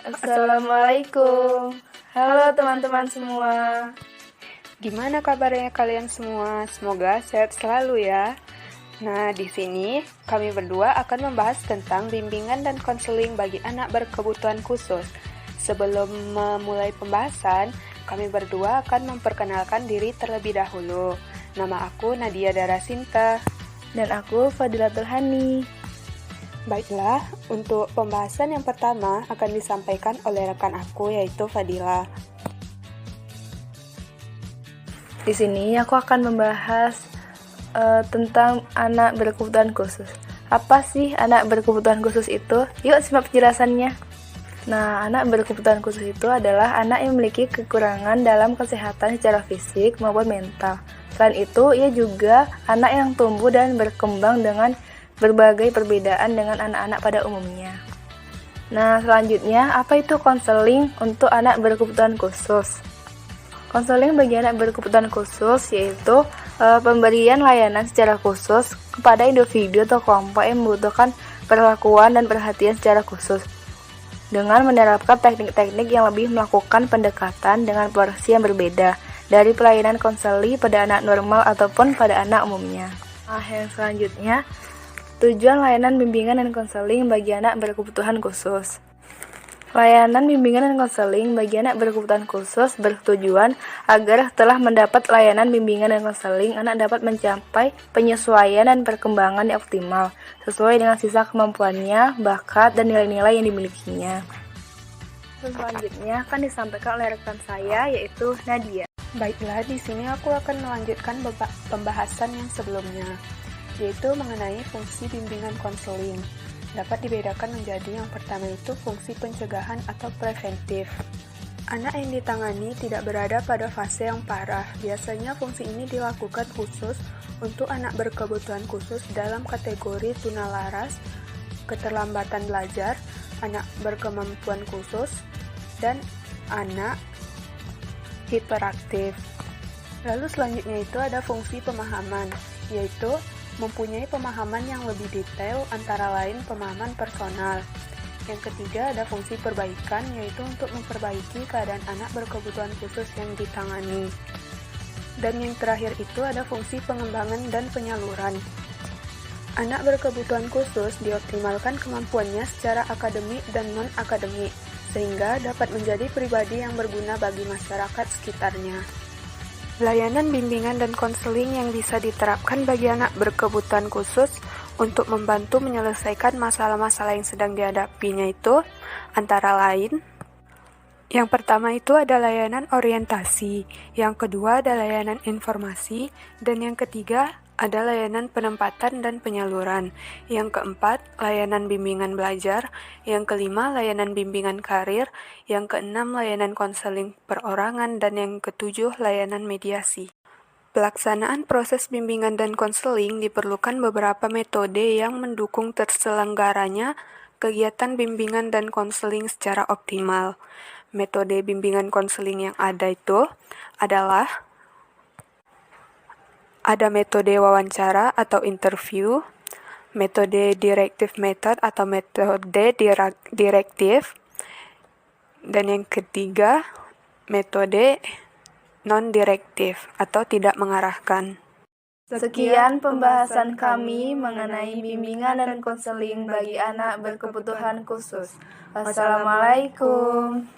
Assalamualaikum. Halo teman-teman semua. Gimana kabarnya kalian semua? Semoga sehat selalu ya. Nah, di sini kami berdua akan membahas tentang bimbingan dan konseling bagi anak berkebutuhan khusus. Sebelum memulai pembahasan, kami berdua akan memperkenalkan diri terlebih dahulu. Nama aku Nadia Darasinta. Dan aku Fadilatul Hani. Baiklah, untuk pembahasan yang pertama akan disampaikan oleh rekan aku yaitu Fadila. Di sini aku akan membahas tentang anak berkebutuhan khusus. Apa sih anak berkebutuhan khusus itu? Yuk simak penjelasannya. Nah, anak berkebutuhan khusus itu adalah anak yang memiliki kekurangan dalam kesehatan secara fisik maupun mental. Selain itu, ia juga anak yang tumbuh dan berkembang dengan berbagai perbedaan dengan anak-anak pada umumnya. Nah, selanjutnya, apa itu konseling untuk anak berkebutuhan khusus? Konseling bagi anak berkebutuhan khusus yaitu pemberian layanan secara khusus kepada individu atau kelompok yang membutuhkan perlakuan dan perhatian secara khusus dengan menerapkan teknik-teknik yang lebih melakukan pendekatan dengan porsi yang berbeda dari pelayanan konseling pada anak normal ataupun pada anak umumnya. Nah, yang selanjutnya, tujuan layanan bimbingan dan konseling bagi anak berkebutuhan khusus. Layanan bimbingan dan konseling bagi anak berkebutuhan khusus bertujuan agar setelah mendapat layanan bimbingan dan konseling, anak dapat mencapai penyesuaian dan perkembangan yang optimal sesuai dengan sisa kemampuannya, bakat, dan nilai-nilai yang dimilikinya. Selanjutnya akan disampaikan oleh rekan saya yaitu Nadia. Baiklah, di sini aku akan melanjutkan pembahasan yang sebelumnya, yaitu mengenai fungsi bimbingan konseling. Dapat dibedakan menjadi yang pertama itu fungsi pencegahan atau preventif. Anak yang ditangani tidak berada pada fase yang parah. Biasanya fungsi ini dilakukan khusus untuk anak berkebutuhan khusus dalam kategori tunalaras, keterlambatan belajar, anak berkemampuan khusus, dan anak hiperaktif. Lalu selanjutnya itu ada fungsi pemahaman, yaitu mempunyai pemahaman yang lebih detail antara lain pemahaman personal. Yang ketiga ada fungsi perbaikan, yaitu untuk memperbaiki keadaan anak berkebutuhan khusus yang ditangani. Dan yang terakhir itu ada fungsi pengembangan dan penyaluran. Anak berkebutuhan khusus dioptimalkan kemampuannya secara akademik dan non-akademik, sehingga dapat menjadi pribadi yang berguna bagi masyarakat sekitarnya. Layanan bimbingan dan konseling yang bisa diterapkan bagi anak berkebutuhan khusus untuk membantu menyelesaikan masalah-masalah yang sedang dihadapinya itu antara lain, yang pertama itu ada layanan orientasi, yang kedua ada layanan informasi, dan yang ketiga ada layanan penempatan dan penyaluran. Yang keempat, layanan bimbingan belajar. Yang kelima, layanan bimbingan karir. Yang keenam, layanan konseling perorangan. Dan yang ketujuh, layanan mediasi. Pelaksanaan proses bimbingan dan konseling diperlukan beberapa metode yang mendukung terselenggaranya kegiatan bimbingan dan konseling secara optimal. Metode bimbingan konseling yang ada itu adalah ada metode wawancara atau interview, metode directive method atau metode direktif, dan yang ketiga, metode non-direktif atau tidak mengarahkan. Sekian pembahasan kami mengenai bimbingan dan konseling bagi anak berkebutuhan khusus. Wassalamualaikum.